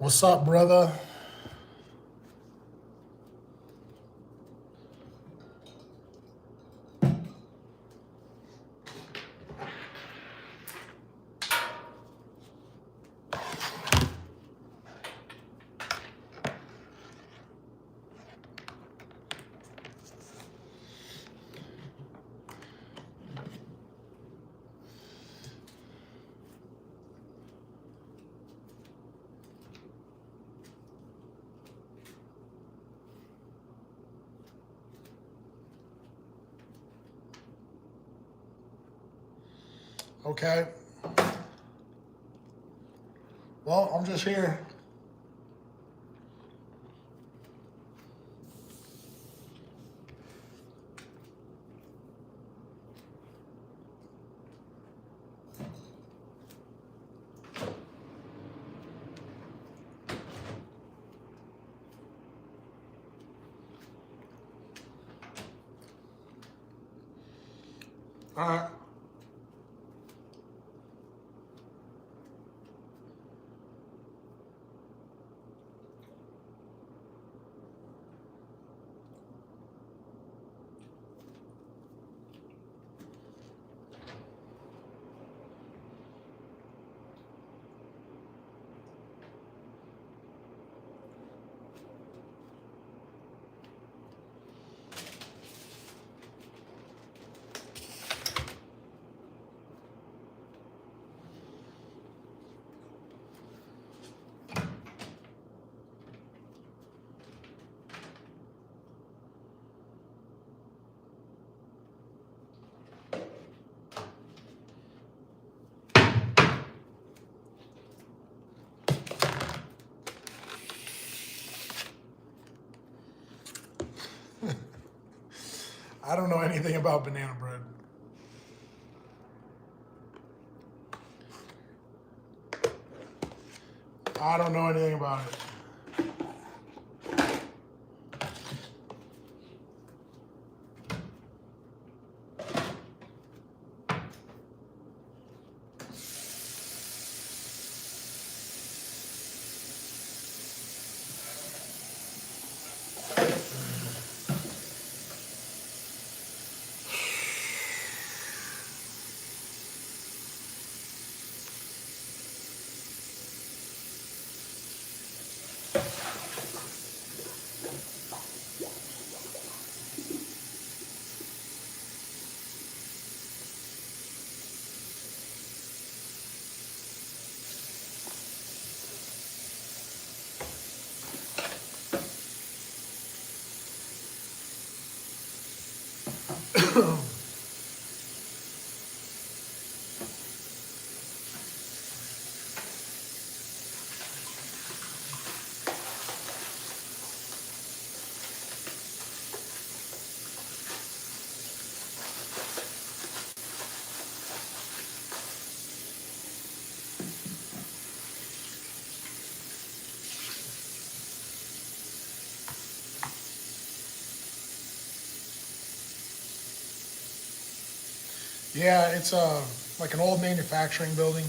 What's up, brother? Okay. Well, I'm just here. All right. I don't know anything about banana bread. I don't know anything about it. Yeah, it's like an old manufacturing building.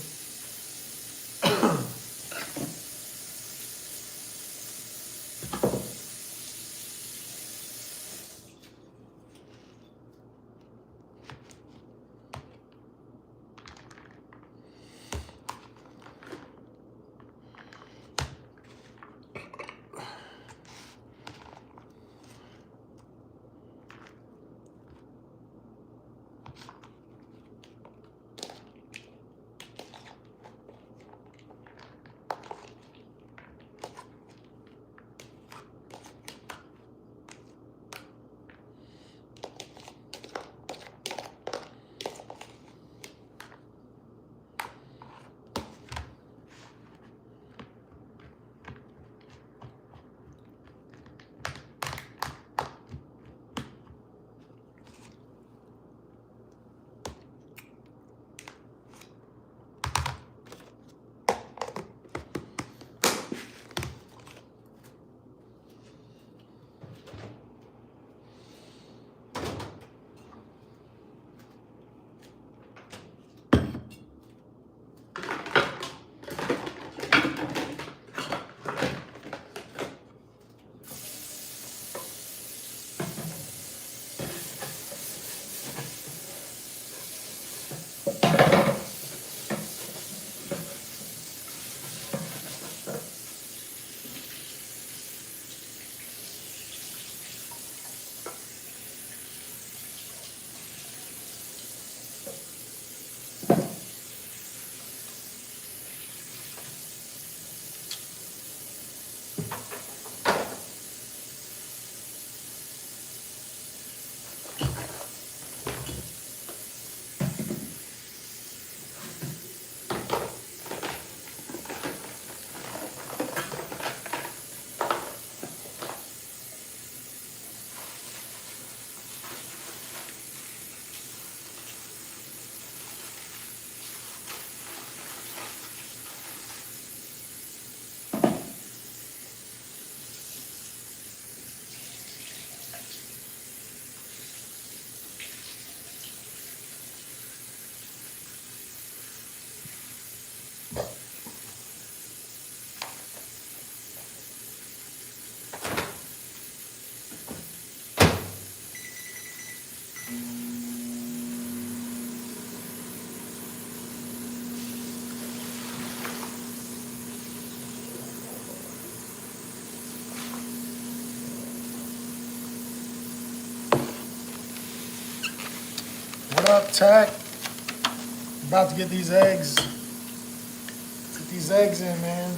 What up, Tech? About to get these eggs. Get these eggs in, man.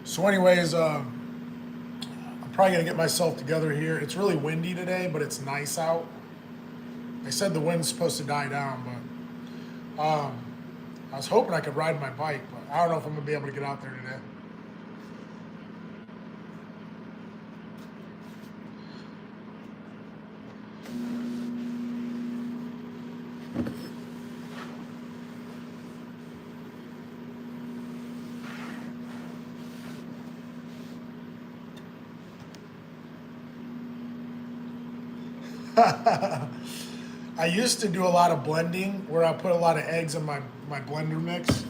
So anyways, I'm probably gonna get myself together here. It's really windy today, but it's nice out. They said the wind's supposed to die down, but I was hoping I could ride my bike, but I don't know if I'm gonna be able to get out there today. I used to do a lot of blending where I put a lot of eggs in my blender mix.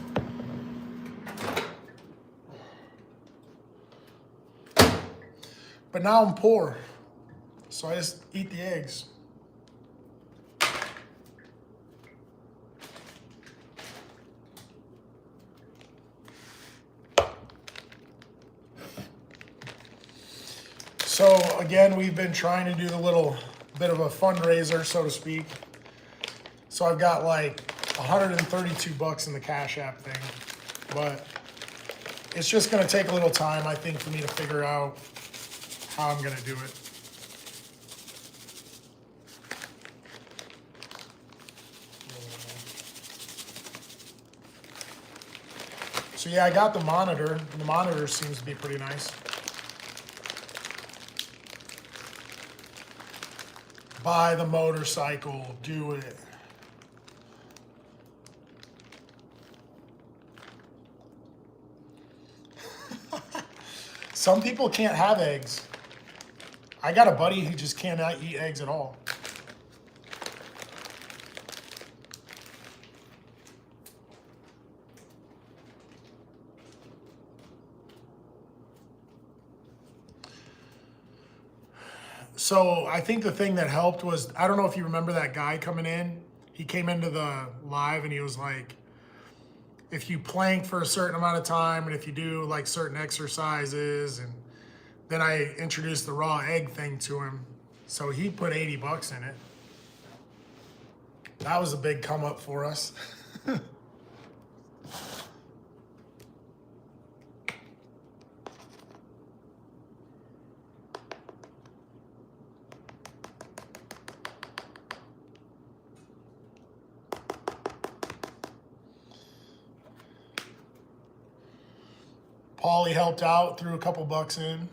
But now I'm poor, so I just eat the eggs. So again, we've been trying to do the little bit of a fundraiser, so to speak. So I've got like 132 bucks in the Cash App thing, but it's just gonna take a little time, I think, for me to figure out how I'm gonna do it. So yeah, I got the monitor. The monitor seems to be pretty nice. Buy the motorcycle, do it. Some people can't have eggs. I got a buddy who just cannot eat eggs at all. So I think the thing that helped was, I don't know if you remember that guy coming in. He came into the live and he was like, if you plank for a certain amount of time and if you do like certain exercises, and then I introduced the raw egg thing to him. So he put 80 bucks in it. That was a big come up for us. Paulie helped out, threw a couple bucks in.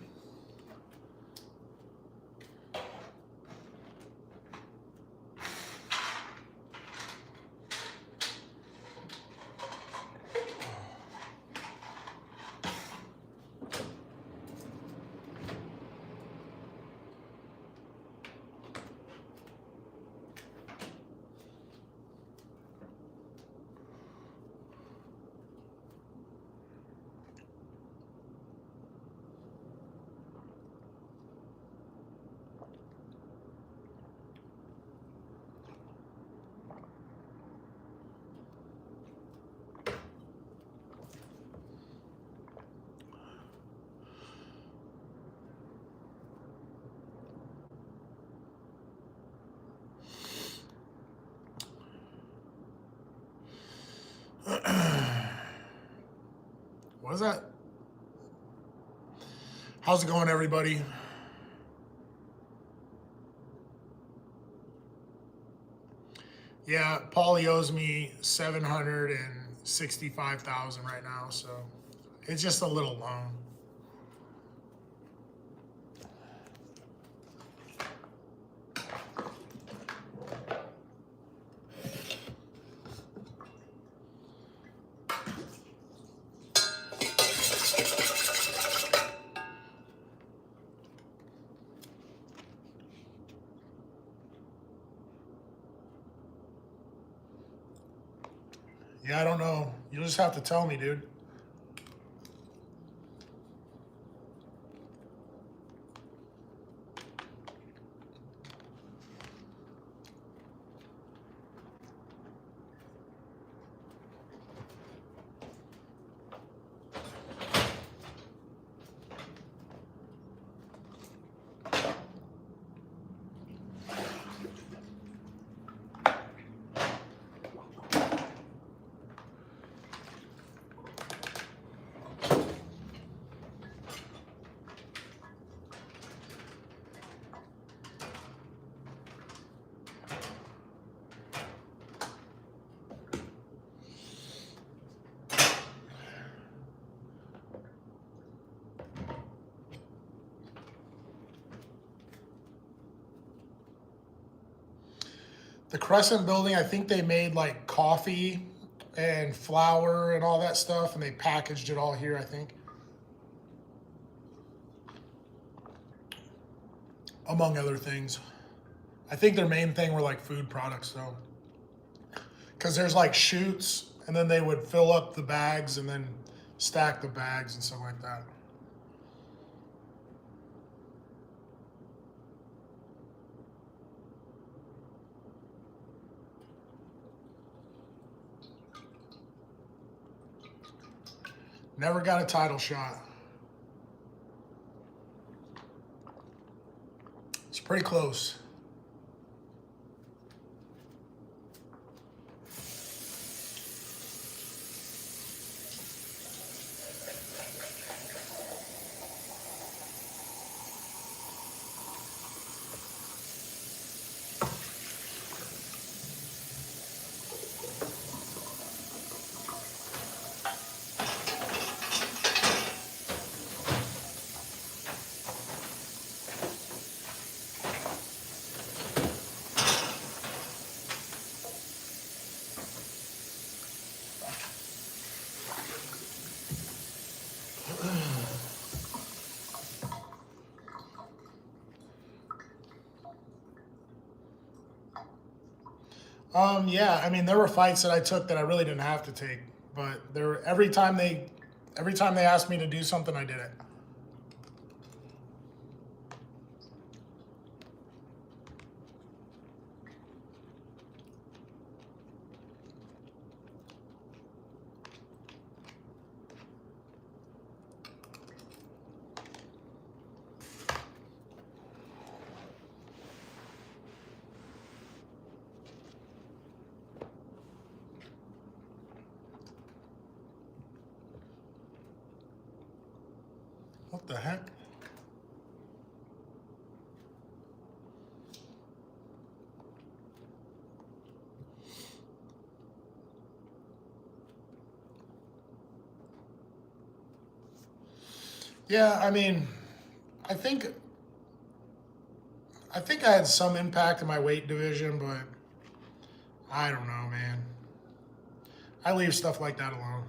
What is that? How's it going, everybody? Yeah, Paulie owes me $765,000 right now, so it's just a little loan. Yeah, I don't know. You'll just have to tell me, dude. The Crescent building, I think they made like coffee and flour and all that stuff, and they packaged it all here, I think. Among other things. I think their main thing were like food products, though. Because there's like chutes, and then they would fill up the bags and then stack the bags and stuff like that. Never got a title shot. It's pretty close. Yeah, I mean, there were fights that I took that I really didn't have to take, but there every time they asked me to do something, I did it. What the heck? Yeah, I mean, I think I think I had some impact in my weight division, but I don't know, man. I leave stuff like that alone.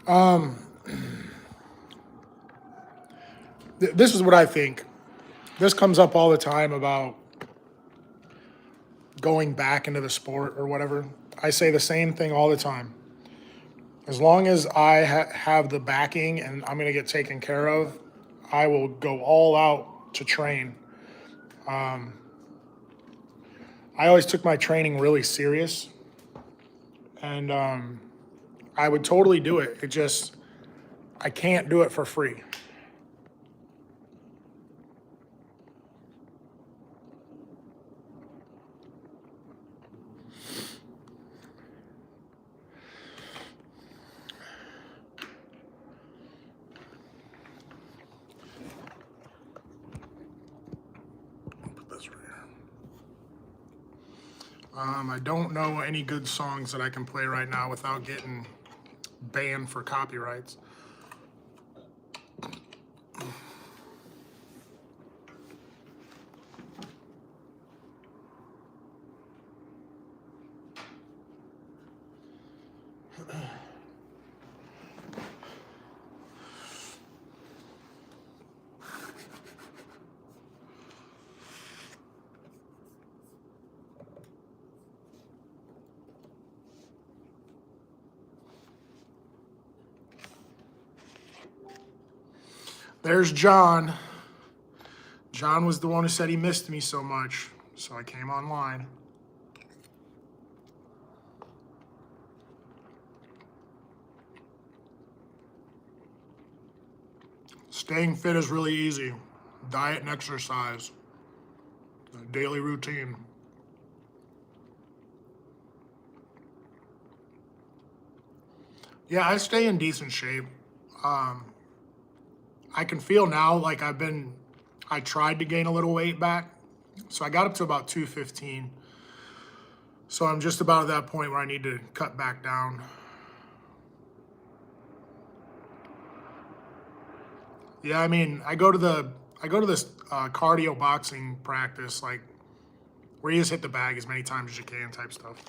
Um, this is what I think. This comes up all the time about going back into the sport or whatever. I say the same thing all the time. As long as I have the backing and I'm going to get taken care of, I will go all out to train. I always took my training really serious, and I would totally do it. I can't do it for free. I don't know any good songs that I can play right now without getting banned for copyrights. There's John. John was the one who said he missed me so much, so I came online. Staying fit is really easy. Diet and exercise. A daily routine. Yeah, I stay in decent shape. I can feel now like I tried to gain a little weight back. So I got up to about 215. So I'm just about at that point where I need to cut back down. Yeah, I mean, I go to this cardio boxing practice, like where you just hit the bag as many times as you can type stuff.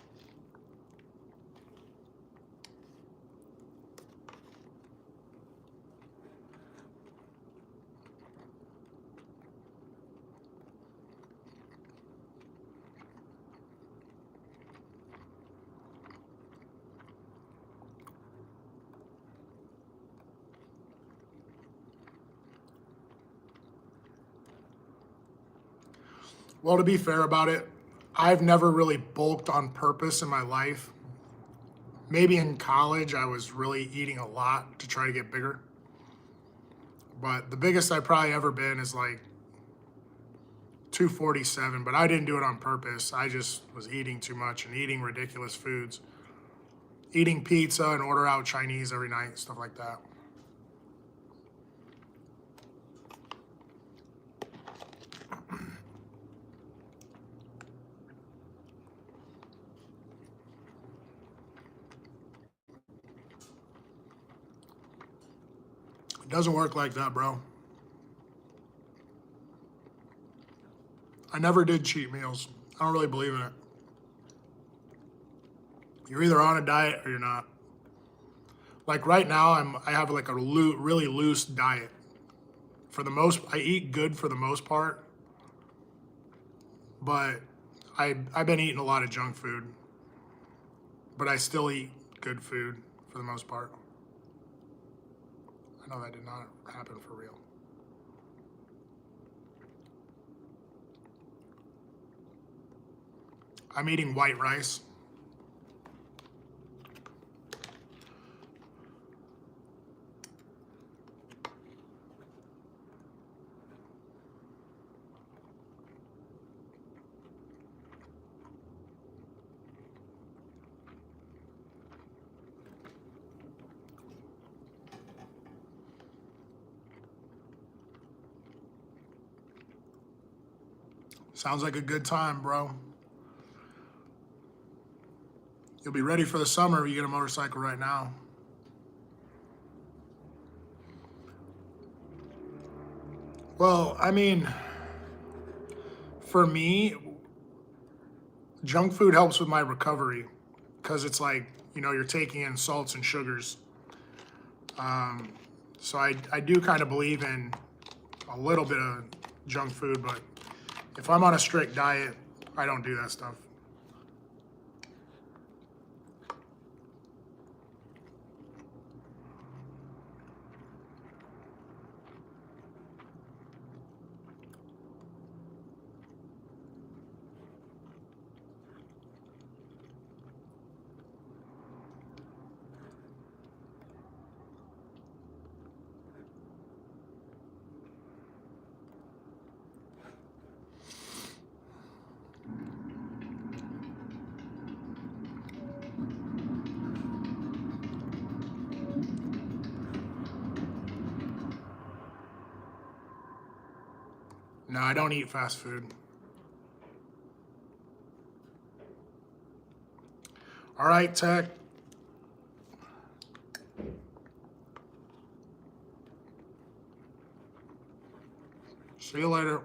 Well, to be fair about it, I've never really bulked on purpose in my life. Maybe in college, I was really eating a lot to try to get bigger. But the biggest I've probably ever been is like 247, but I didn't do it on purpose. I just was eating too much and eating ridiculous foods. Eating pizza and order out Chinese every night, stuff like that. It doesn't work like that, bro. I never did cheat meals. I don't really believe in it. You're either on a diet or you're not. Like right now, I have like a really loose diet. I eat good for the most part, but I've been eating a lot of junk food, but I still eat good food for the most part. I know that did not happen for real. I'm eating white rice. Sounds like a good time, bro. You'll be ready for the summer if you get a motorcycle right now. Well, I mean, for me, junk food helps with my recovery because it's like, you're taking in salts and sugars. So I do kind of believe in a little bit of junk food, but if I'm on a strict diet, I don't do that stuff. No, I don't eat fast food. All right, Tech. See you later.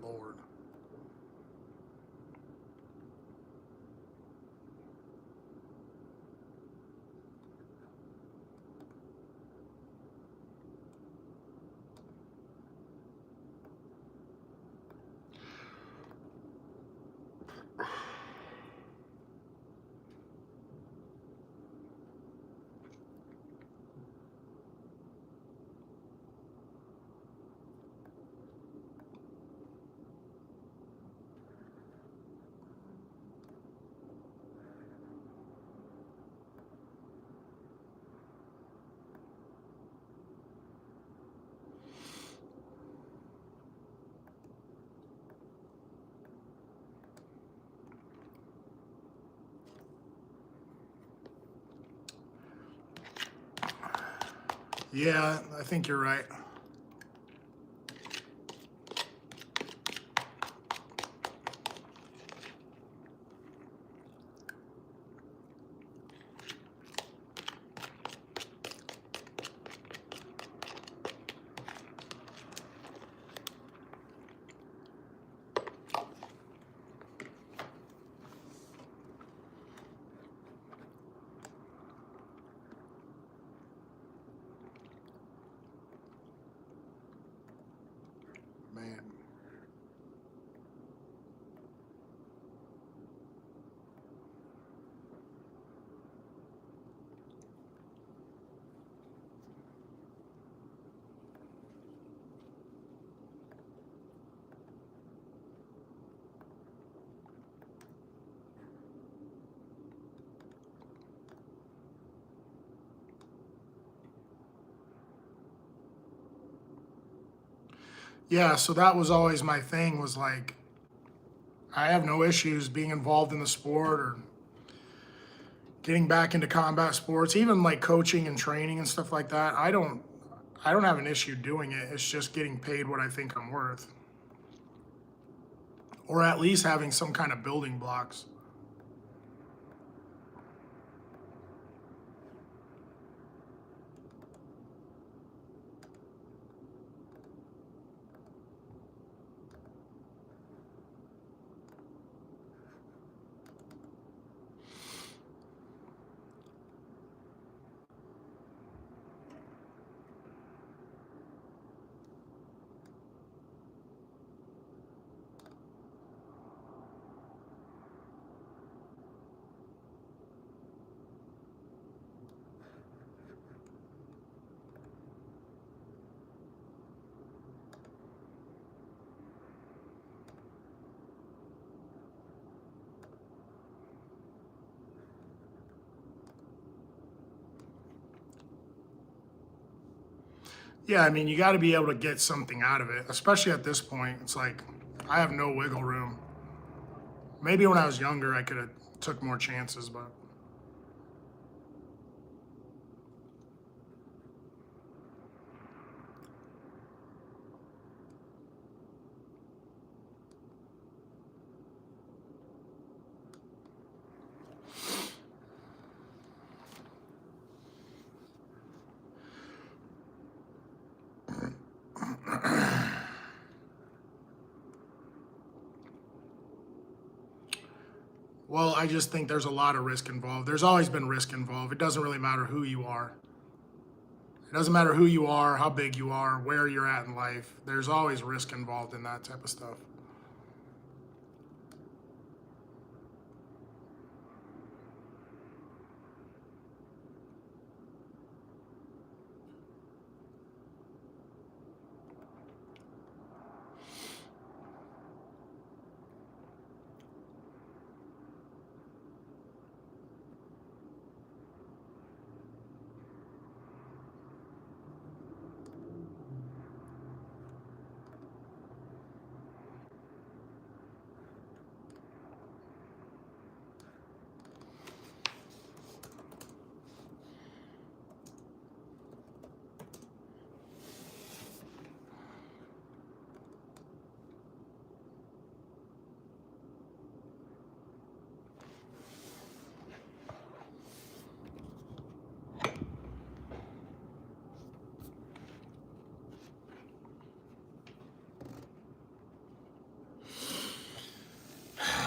Lord. Yeah, I think you're right. Man. Yeah, so that was always my thing was like, I have no issues being involved in the sport or getting back into combat sports, even like coaching and training and stuff like that. I don't have an issue doing it. It's just getting paid what I think I'm worth. Or at least having some kind of building blocks. Yeah, I mean, you got to be able to get something out of it, especially at this point. It's like I have no wiggle room. Maybe when I was younger, I could have took more chances, but Well, I just think there's a lot of risk involved. There's always been risk involved. It doesn't really matter who you are. It doesn't matter who you are, how big you are, where you're at in life. There's always risk involved in that type of stuff.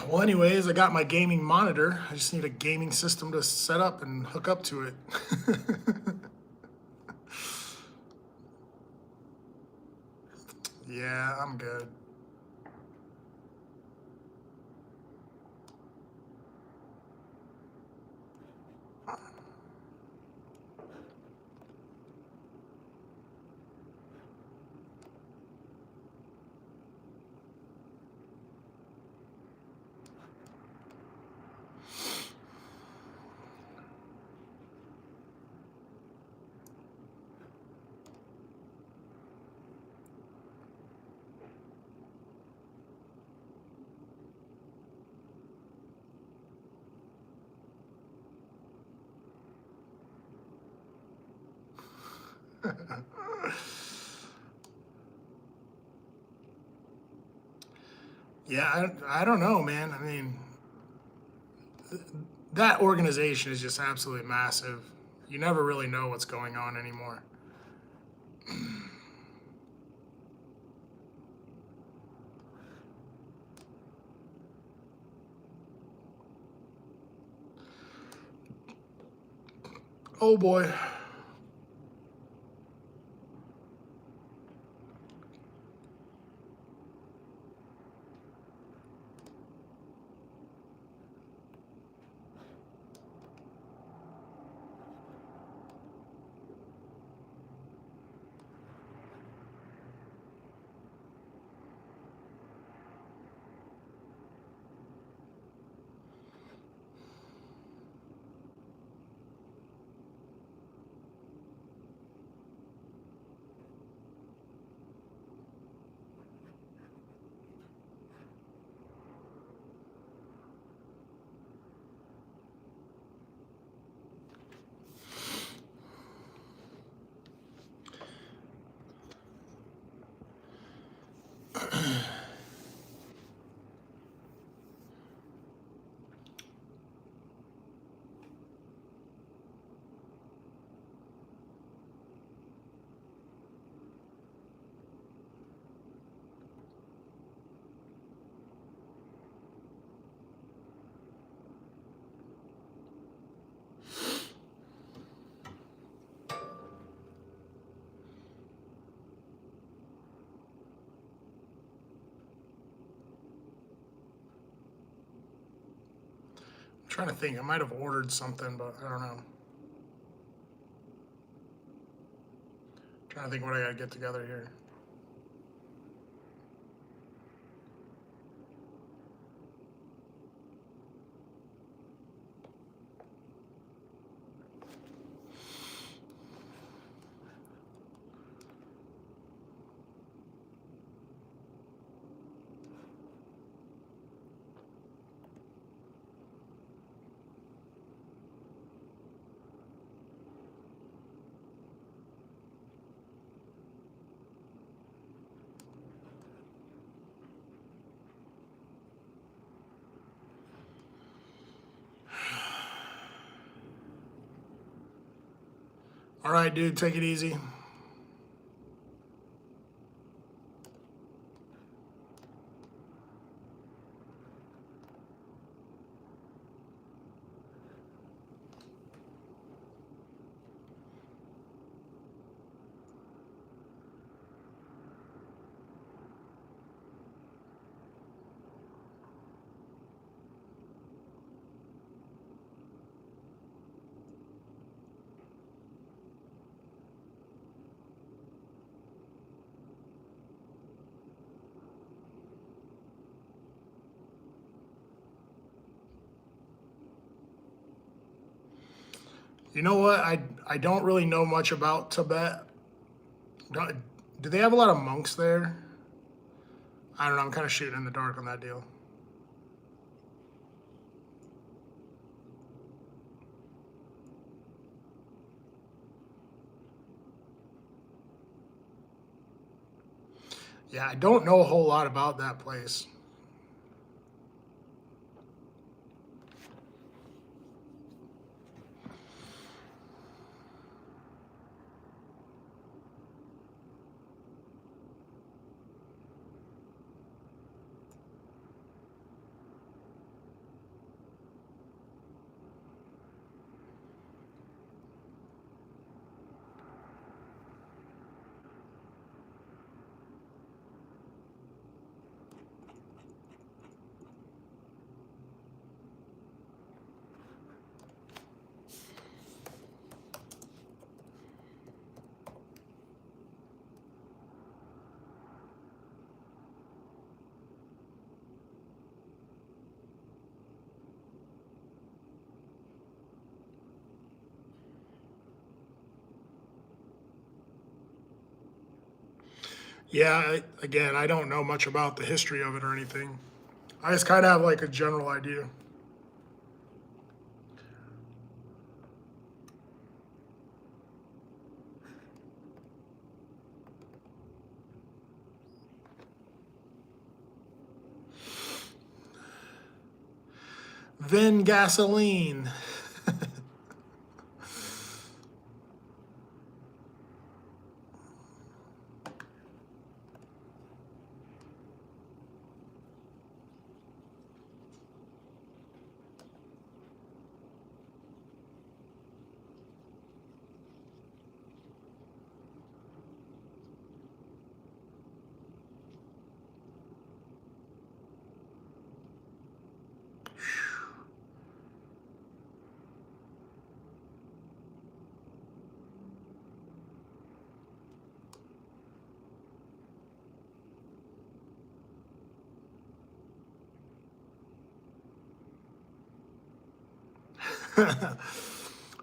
Well, anyways, I got my gaming monitor. I just need a gaming system to set up and hook up to it. Yeah, I'm good. Yeah, I don't know, man. I mean, that organization is just absolutely massive. You never really know what's going on anymore. Oh boy. I'm trying to think. I might have ordered something, but I don't know. Trying to think what I gotta get together here. All right, dude, take it easy. You know what? I don't really know much about Tibet. Do they have a lot of monks there? I don't know. I'm kind of shooting in the dark on that deal. Yeah, I don't know a whole lot about that place. Yeah, again, I don't know much about the history of it or anything. I just kind of have like a general idea. Vin gasoline.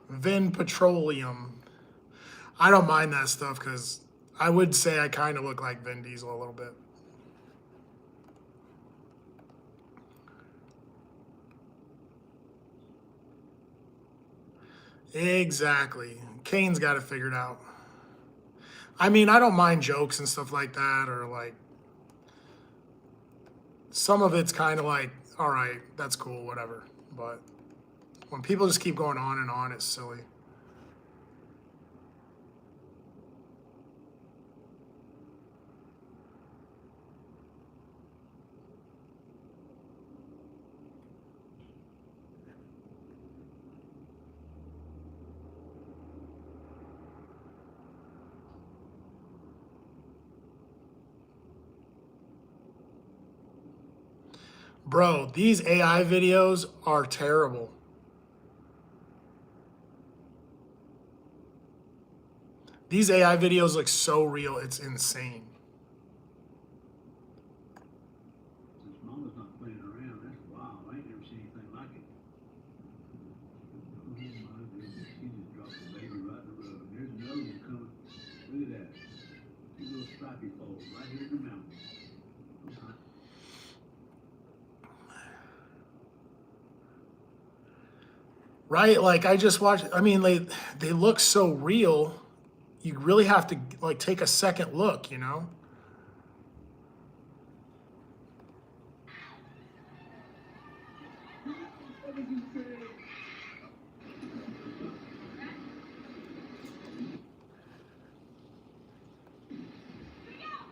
Vin petroleum. I don't mind that stuff because I would say I kind of look like Vin Diesel a little bit. Exactly. Kane's got it figured out. I mean, I don't mind jokes and stuff like that, or like some of it's kind of like, all right, that's cool, whatever. But when people just keep going on and on, it's silly. Bro, these AI videos are terrible. These AI videos look so real, it's insane. Since Mama's not playing around, that's wild. I ain't never seen anything like it. Oh my goodness, she just dropped the baby right in the road. There's another one coming. Look at that. Two little stripy poles right here in the mountain. Right? Like I just watched, I mean, they look so real. You really have to like take a second look, you know?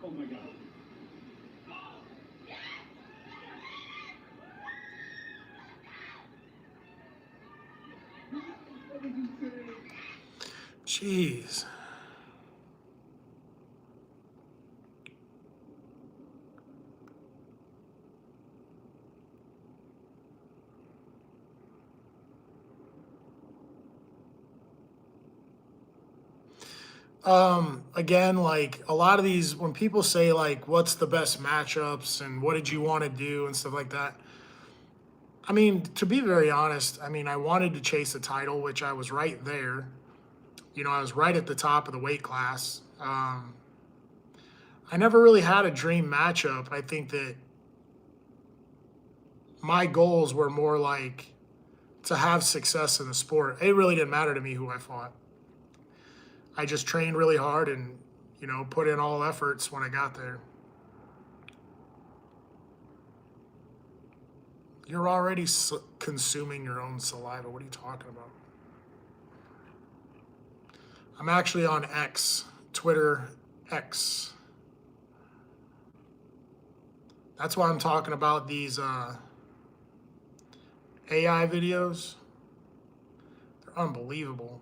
Oh my God. Jeez. Again, like a lot of these, when people say like, what's the best matchups and what did you want to do and stuff like that, I mean, to be very honest, I mean, I wanted to chase a title, which I was right there. You know, I was right at the top of the weight class. I never really had a dream matchup. I think that my goals were more like to have success in the sport. It really didn't matter to me who I fought. I just trained really hard and, you know, put in all efforts when I got there. You're already consuming your own saliva. What are you talking about? I'm actually on X, Twitter X. That's why I'm talking about these AI videos. They're unbelievable.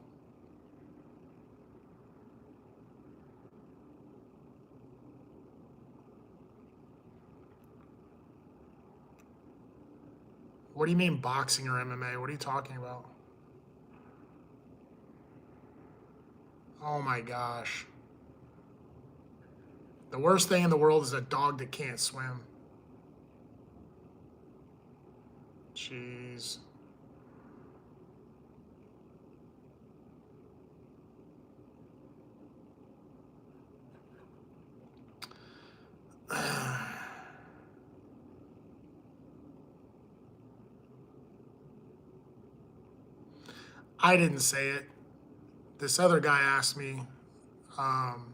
What do you mean boxing or MMA? What are you talking about? Oh my gosh. The worst thing in the world is a dog that can't swim. Jeez. I didn't say it. This other guy asked me. Um,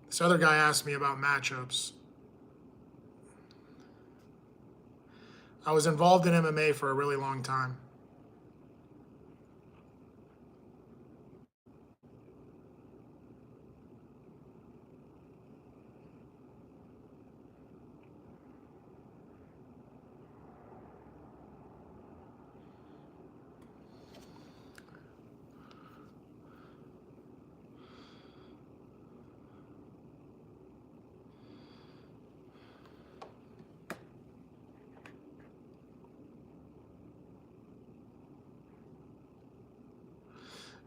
this other guy asked me about matchups. I was involved in MMA for a really long time.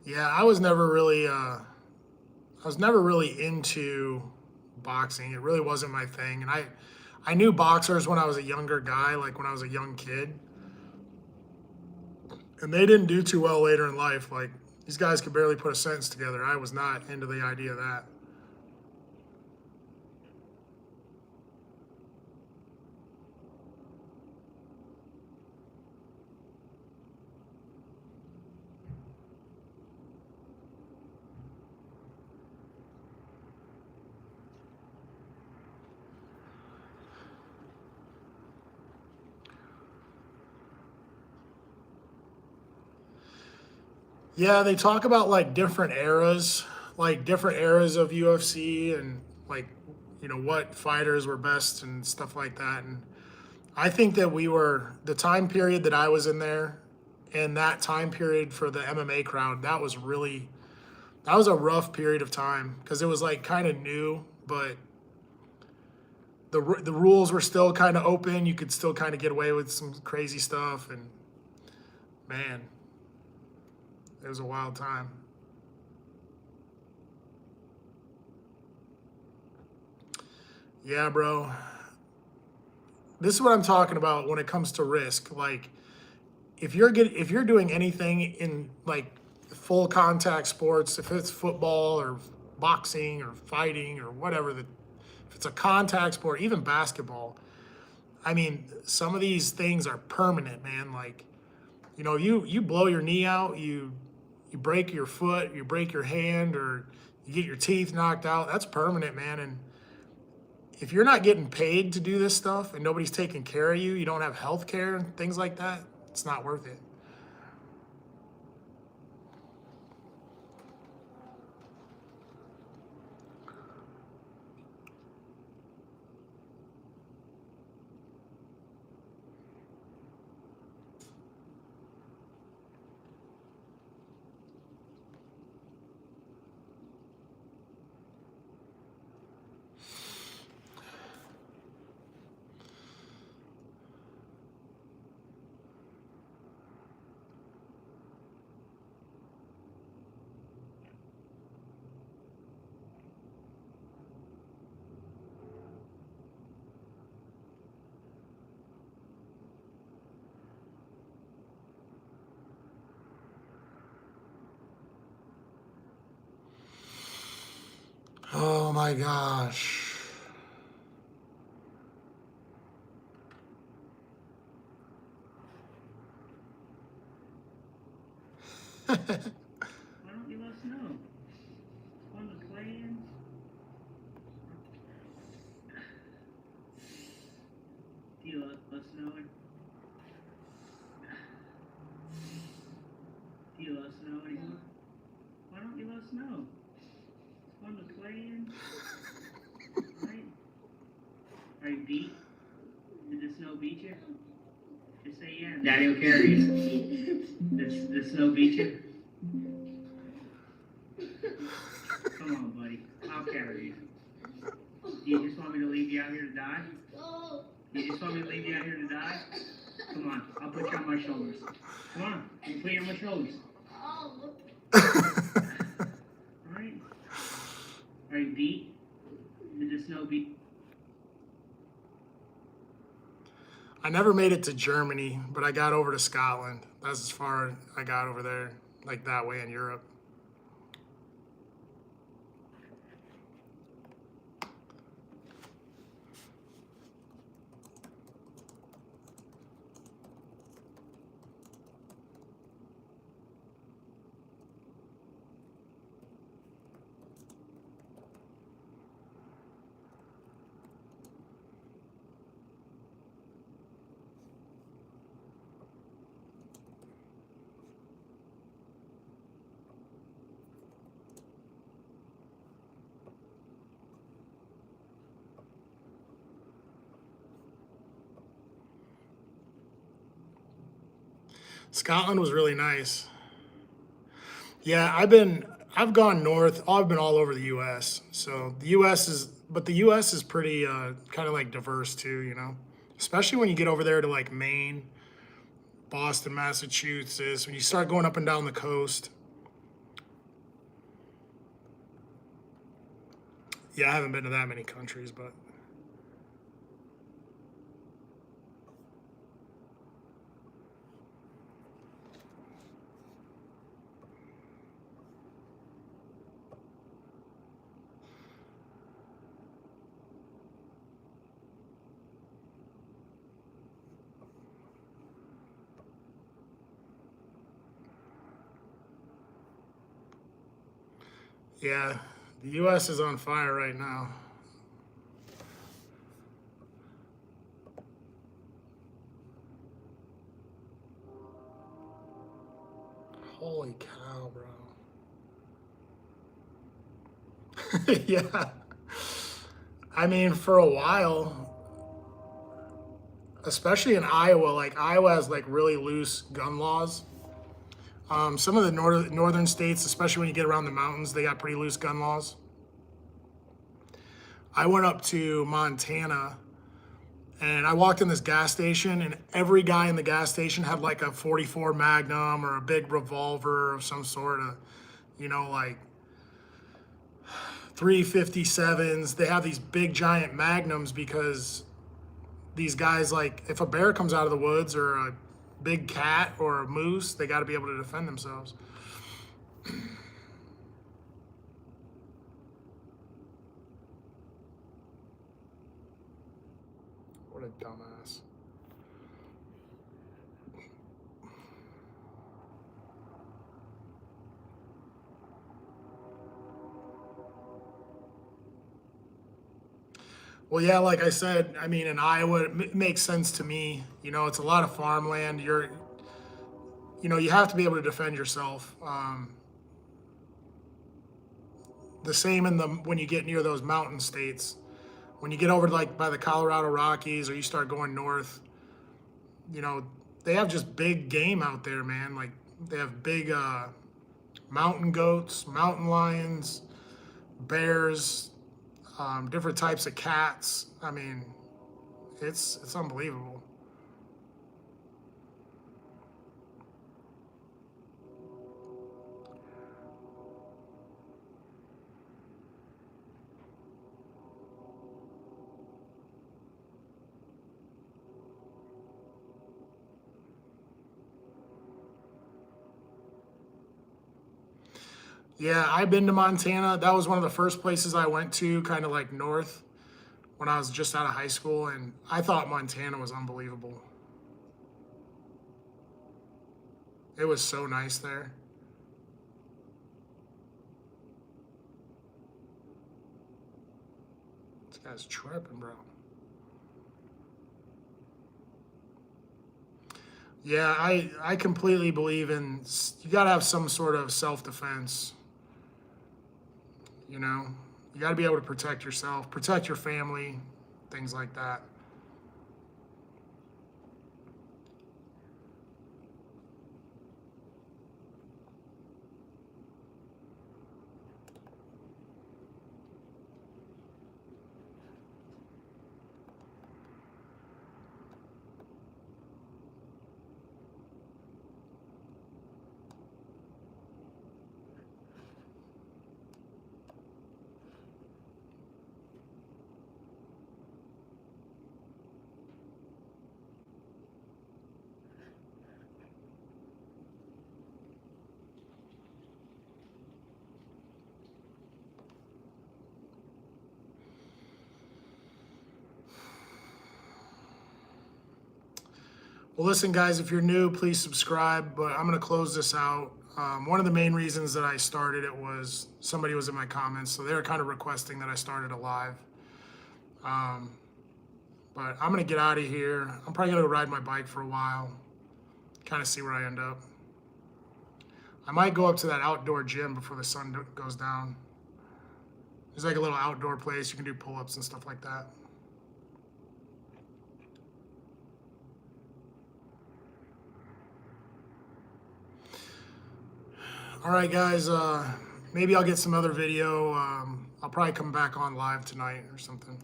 Yeah, I was never really into boxing. It really wasn't my thing. And I knew boxers when I was a younger guy, like when I was a young kid. And they didn't do too well later in life. Like these guys could barely put a sentence together. I was not into the idea of that. Yeah, they talk about like different eras of UFC and like, you know, what fighters were best and stuff like that. And I think that we were the time period that I was in there and that time period for the MMA crowd, that was a rough period of time because it was like kind of new, but the rules were still kind of open. You could still kind of get away with some crazy stuff, and man, it was a wild time. Yeah, bro. This is what I'm talking about when it comes to risk. Like, if you're doing anything in like full contact sports, if it's football or boxing or fighting or whatever, if it's a contact sport, even basketball, I mean, some of these things are permanent, man. Like, you know, you blow your knee out, you break your foot, you break your hand, or you get your teeth knocked out. That's permanent, man. And if you're not getting paid to do this stuff and nobody's taking care of you, you don't have health care and things like that, it's not worth it. my gosh. Why don't you let us know? It's fun to play in. Do you let us know? Do you let us know anymore? Why don't you let us know? It's fun to play in. Right? Are you beat? Did the snow beat you? Just say yeah. Daddy will carry you. Did the snow beat you? Come on, buddy. I'll carry you. Do you just want me to leave you out here to die? Do you just want me to leave you out here to die? Come on, I'll put you on my shoulders. Come on, I'll put you on my shoulders. Alright? Are you beat? Did the snow beat? I never made it to Germany, but I got over to Scotland. That's as far I got over there, like that way in Europe. Scotland was really nice. Yeah, I've gone north. I've been all over the U.S. So the U.S. is pretty kind of like diverse too, you know, especially when you get over there to like Maine, Boston, Massachusetts, when you start going up and down the coast. Yeah, I haven't been to that many countries, but yeah, the U.S. is on fire right now. Holy cow, bro. Yeah. I mean, for a while, especially in Iowa, like Iowa has like really loose gun laws. Some of the northern states, especially when you get around the mountains, they got pretty loose gun laws. I went up to Montana and I walked in this gas station, and every guy in the gas station had like a 44 Magnum or a big revolver of some sort of, you know, like 357s. They have these big giant Magnums because these guys, like, if a bear comes out of the woods or a big cat or a moose, they got to be able to defend themselves. What a dumbass. Well, yeah, like I said, I mean, in Iowa, it makes sense to me. You know, it's a lot of farmland. You have to be able to defend yourself. The same when you get near those mountain states. When you get over like by the Colorado Rockies or you start going north, you know, they have just big game out there, man. Like they have big mountain goats, mountain lions, bears, different types of cats. I mean, it's unbelievable. Yeah, I've been to Montana. That was one of the first places I went to, kind of like north, when I was just out of high school, and I thought Montana was unbelievable. It was so nice there. This guy's tripping, bro. Yeah, I completely believe in you got to have some sort of self-defense, you know? You got to be able to protect yourself, protect your family, things like that. Well, listen, guys, if you're new, please subscribe, but I'm going to close this out. One of the main reasons that I started it was somebody was in my comments, so they were kind of requesting that I started a live. Um, but I'm going to get out of here. I'm probably going to go ride my bike for a while, kind of see where I end up. I might go up to that outdoor gym before the sun goes down. There's like a little outdoor place. You can do pull-ups and stuff like that. All right, guys. Maybe I'll get some other video. I'll probably come back on live tonight or something.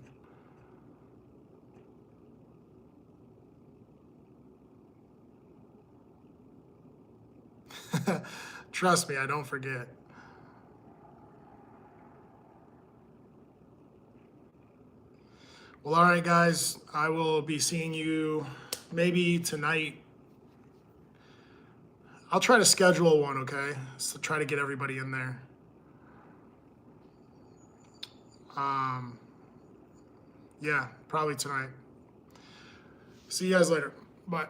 Trust me, I don't forget. Well, all right, guys. I will be seeing you maybe tonight. I'll try to schedule one, okay? So try to get everybody in there. Yeah, probably tonight. See you guys later. Bye.